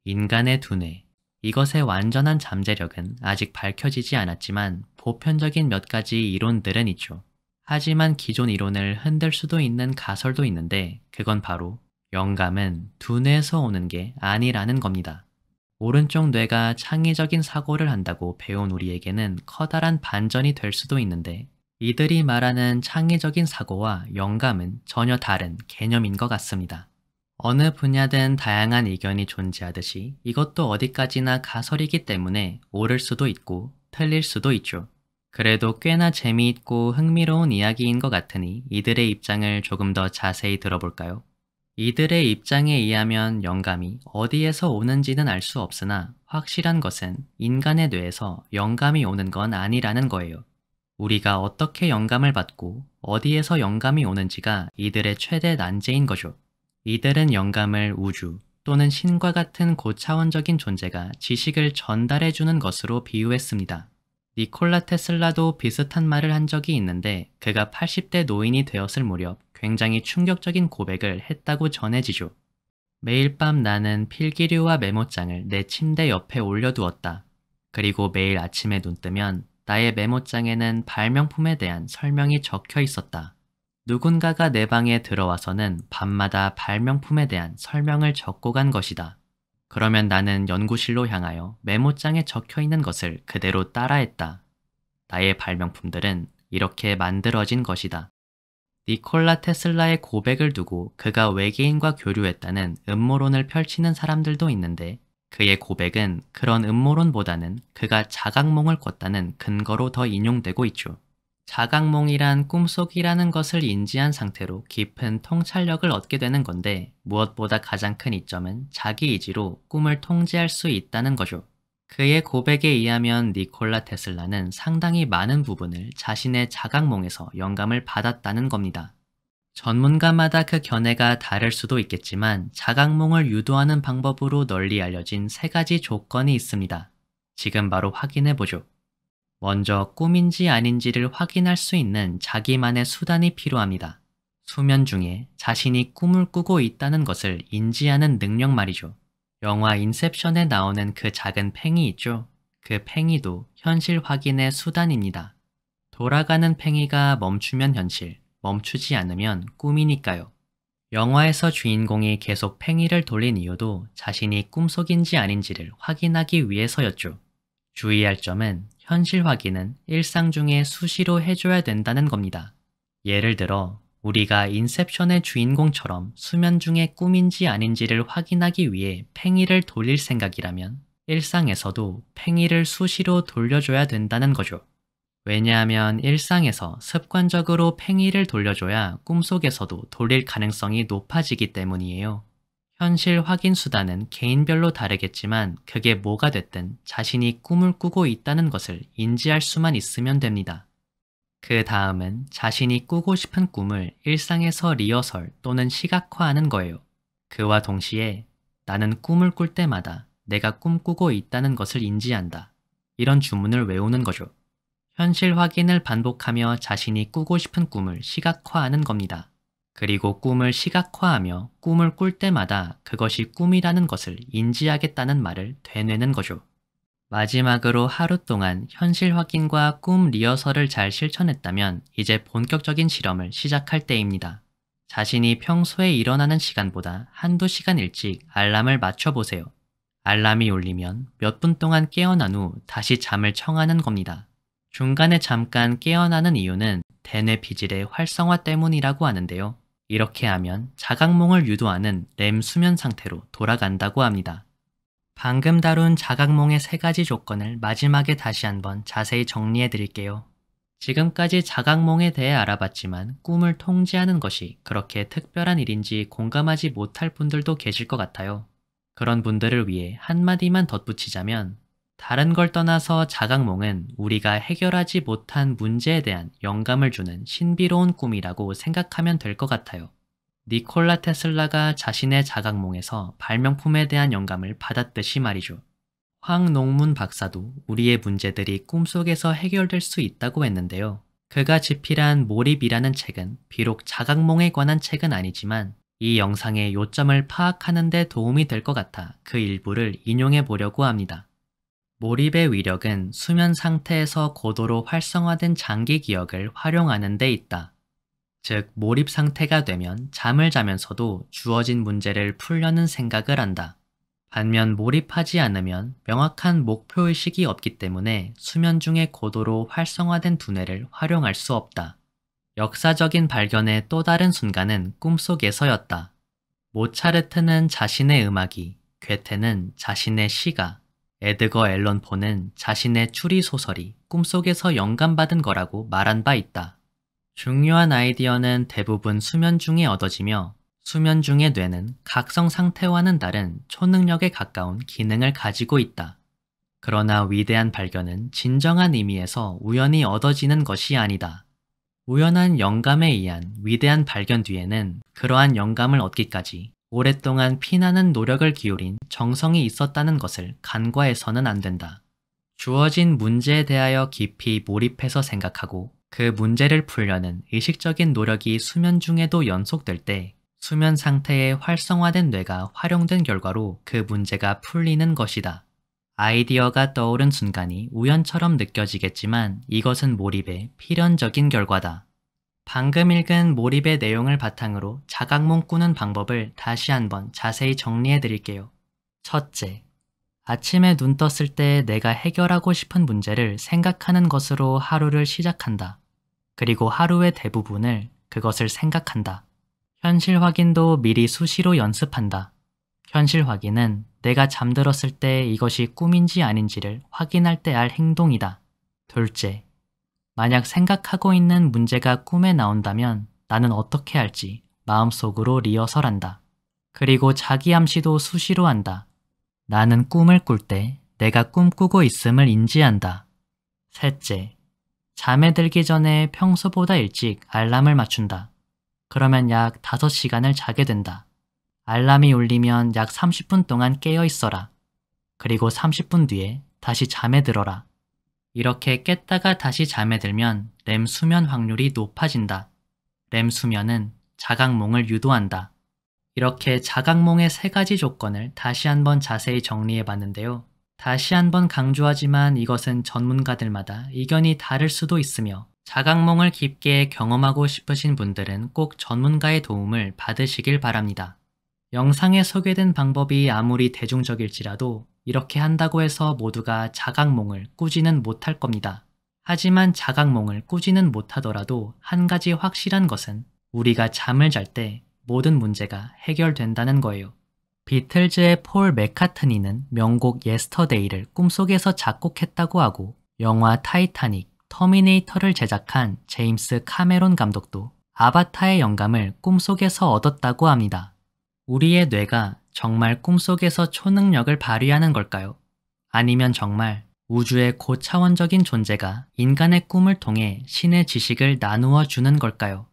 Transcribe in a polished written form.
인간의 두뇌. 이것의 완전한 잠재력은 아직 밝혀지지 않았지만 보편적인 몇 가지 이론들은 있죠. 하지만 기존 이론을 흔들 수도 있는 가설도 있는데 그건 바로 영감은 두뇌에서 오는 게 아니라는 겁니다. 오른쪽 뇌가 창의적인 사고를 한다고 배운 우리에게는 커다란 반전이 될 수도 있는데 이들이 말하는 창의적인 사고와 영감은 전혀 다른 개념인 것 같습니다. 어느 분야든 다양한 의견이 존재하듯이 이것도 어디까지나 가설이기 때문에 옳을 수도 있고 틀릴 수도 있죠. 그래도 꽤나 재미있고 흥미로운 이야기인 것 같으니 이들의 입장을 조금 더 자세히 들어볼까요? 이들의 입장에 의하면 영감이 어디에서 오는지는 알 수 없으나 확실한 것은 인간의 뇌에서 영감이 오는 건 아니라는 거예요. 우리가 어떻게 영감을 받고 어디에서 영감이 오는지가 이들의 최대 난제인 거죠. 이들은 영감을 우주 또는 신과 같은 고차원적인 존재가 지식을 전달해 주는 것으로 비유했습니다. 니콜라 테슬라도 비슷한 말을 한 적이 있는데 그가 80대 노인이 되었을 무렵 굉장히 충격적인 고백을 했다고 전해지죠. 매일 밤 나는 필기류와 메모장을 내 침대 옆에 올려두었다. 그리고 매일 아침에 눈 뜨면 나의 메모장에는 발명품에 대한 설명이 적혀 있었다. 누군가가 내 방에 들어와서는 밤마다 발명품에 대한 설명을 적고 간 것이다. 그러면 나는 연구실로 향하여 메모장에 적혀 있는 것을 그대로 따라했다. 나의 발명품들은 이렇게 만들어진 것이다. 니콜라 테슬라의 고백을 두고 그가 외계인과 교류했다는 음모론을 펼치는 사람들도 있는데 그의 고백은 그런 음모론보다는 그가 자각몽을 꿨다는 근거로 더 인용되고 있죠. 자각몽이란 꿈속이라는 것을 인지한 상태로 깊은 통찰력을 얻게 되는 건데 무엇보다 가장 큰 이점은 자기 의지로 꿈을 통제할 수 있다는 거죠. 그의 고백에 의하면 니콜라 테슬라는 상당히 많은 부분을 자신의 자각몽에서 영감을 받았다는 겁니다. 전문가마다 그 견해가 다를 수도 있겠지만 자각몽을 유도하는 방법으로 널리 알려진 세 가지 조건이 있습니다. 지금 바로 확인해 보죠. 먼저 꿈인지 아닌지를 확인할 수 있는 자기만의 수단이 필요합니다. 수면 중에 자신이 꿈을 꾸고 있다는 것을 인지하는 능력 말이죠. 영화 인셉션에 나오는 그 작은 팽이 있죠? 그 팽이도 현실 확인의 수단입니다. 돌아가는 팽이가 멈추면 현실, 멈추지 않으면 꿈이니까요. 영화에서 주인공이 계속 팽이를 돌린 이유도 자신이 꿈속인지 아닌지를 확인하기 위해서였죠. 주의할 점은 현실 확인은 일상 중에 수시로 해줘야 된다는 겁니다. 예를 들어 우리가 인셉션의 주인공처럼 수면 중에 꿈인지 아닌지를 확인하기 위해 팽이를 돌릴 생각이라면 일상에서도 팽이를 수시로 돌려줘야 된다는 거죠. 왜냐하면 일상에서 습관적으로 팽이를 돌려줘야 꿈속에서도 돌릴 가능성이 높아지기 때문이에요. 현실 확인 수단은 개인별로 다르겠지만 그게 뭐가 됐든 자신이 꿈을 꾸고 있다는 것을 인지할 수만 있으면 됩니다. 그 다음은 자신이 꾸고 싶은 꿈을 일상에서 리허설 또는 시각화하는 거예요. 그와 동시에 나는 꿈을 꿀 때마다 내가 꿈꾸고 있다는 것을 인지한다. 이런 주문을 외우는 거죠. 현실 확인을 반복하며 자신이 꾸고 싶은 꿈을 시각화하는 겁니다. 그리고 꿈을 시각화하며 꿈을 꿀 때마다 그것이 꿈이라는 것을 인지하겠다는 말을 되뇌는 거죠. 마지막으로 하루 동안 현실 확인과 꿈 리허설을 잘 실천했다면 이제 본격적인 실험을 시작할 때입니다. 자신이 평소에 일어나는 시간보다 한두 시간 일찍 알람을 맞춰보세요. 알람이 울리면 몇 분 동안 깨어난 후 다시 잠을 청하는 겁니다. 중간에 잠깐 깨어나는 이유는 대뇌 피질의 활성화 때문이라고 하는데요. 이렇게 하면 자각몽을 유도하는 렘 수면 상태로 돌아간다고 합니다. 방금 다룬 자각몽의 세 가지 조건을 마지막에 다시 한번 자세히 정리해 드릴게요. 지금까지 자각몽에 대해 알아봤지만 꿈을 통제하는 것이 그렇게 특별한 일인지 공감하지 못할 분들도 계실 것 같아요. 그런 분들을 위해 한마디만 덧붙이자면 다른 걸 떠나서 자각몽은 우리가 해결하지 못한 문제에 대한 영감을 주는 신비로운 꿈이라고 생각하면 될 것 같아요. 니콜라 테슬라가 자신의 자각몽에서 발명품에 대한 영감을 받았듯이 말이죠. 황농문 박사도 우리의 문제들이 꿈속에서 해결될 수 있다고 했는데요. 그가 집필한 몰입이라는 책은 비록 자각몽에 관한 책은 아니지만 이 영상의 요점을 파악하는 데 도움이 될 것 같아 그 일부를 인용해 보려고 합니다. 몰입의 위력은 수면 상태에서 고도로 활성화된 장기 기억을 활용하는 데 있다. 즉, 몰입 상태가 되면 잠을 자면서도 주어진 문제를 풀려는 생각을 한다. 반면 몰입하지 않으면 명확한 목표의식이 없기 때문에 수면 중에 고도로 활성화된 두뇌를 활용할 수 없다. 역사적인 발견의 또 다른 순간은 꿈속에서였다. 모차르트는 자신의 음악이, 괴테는 자신의 시가, 에드거 앨런 포는 자신의 추리소설이 꿈속에서 영감받은 거라고 말한 바 있다. 중요한 아이디어는 대부분 수면 중에 얻어지며 수면 중의 뇌는 각성 상태와는 다른 초능력에 가까운 기능을 가지고 있다. 그러나 위대한 발견은 진정한 의미에서 우연히 얻어지는 것이 아니다. 우연한 영감에 의한 위대한 발견 뒤에는 그러한 영감을 얻기까지 오랫동안 피나는 노력을 기울인 정성이 있었다는 것을 간과해서는 안 된다. 주어진 문제에 대하여 깊이 몰입해서 생각하고 그 문제를 풀려는 의식적인 노력이 수면 중에도 연속될 때 수면 상태에 활성화된 뇌가 활용된 결과로 그 문제가 풀리는 것이다. 아이디어가 떠오른 순간이 우연처럼 느껴지겠지만 이것은 몰입의 필연적인 결과다. 방금 읽은 몰입의 내용을 바탕으로 자각몽 꾸는 방법을 다시 한번 자세히 정리해 드릴게요. 첫째, 아침에 눈 떴을 때 내가 해결하고 싶은 문제를 생각하는 것으로 하루를 시작한다. 그리고 하루의 대부분을 그것을 생각한다. 현실 확인도 미리 수시로 연습한다. 현실 확인은 내가 잠들었을 때 이것이 꿈인지 아닌지를 확인할 때 할 행동이다. 둘째, 만약 생각하고 있는 문제가 꿈에 나온다면 나는 어떻게 할지 마음속으로 리허설한다. 그리고 자기 암시도 수시로 한다. 나는 꿈을 꿀 때 내가 꿈꾸고 있음을 인지한다. 셋째, 잠에 들기 전에 평소보다 일찍 알람을 맞춘다. 그러면 약 5시간을 자게 된다. 알람이 울리면 약 30분 동안 깨어 있어라. 그리고 30분 뒤에 다시 잠에 들어라. 이렇게 깼다가 다시 잠에 들면 렘 수면 확률이 높아진다. 렘 수면은 자각몽을 유도한다. 이렇게 자각몽의 3가지 조건을 다시 한번 자세히 정리해 봤는데요. 다시 한번 강조하지만 이것은 전문가들마다 의견이 다를 수도 있으며 자각몽을 깊게 경험하고 싶으신 분들은 꼭 전문가의 도움을 받으시길 바랍니다. 영상에 소개된 방법이 아무리 대중적일지라도 이렇게 한다고 해서 모두가 자각몽을 꾸지는 못할 겁니다. 하지만 자각몽을 꾸지는 못하더라도 한 가지 확실한 것은 우리가 잠을 잘 때 모든 문제가 해결된다는 거예요. 비틀즈의 폴 맥카트니는 명곡 예스터데이를 꿈속에서 작곡했다고 하고 영화 타이타닉, 터미네이터를 제작한 제임스 카메론 감독도 아바타의 영감을 꿈속에서 얻었다고 합니다. 우리의 뇌가 정말 꿈속에서 초능력을 발휘하는 걸까요? 아니면 정말 우주의 고차원적인 존재가 인간의 꿈을 통해 신의 지식을 나누어 주는 걸까요?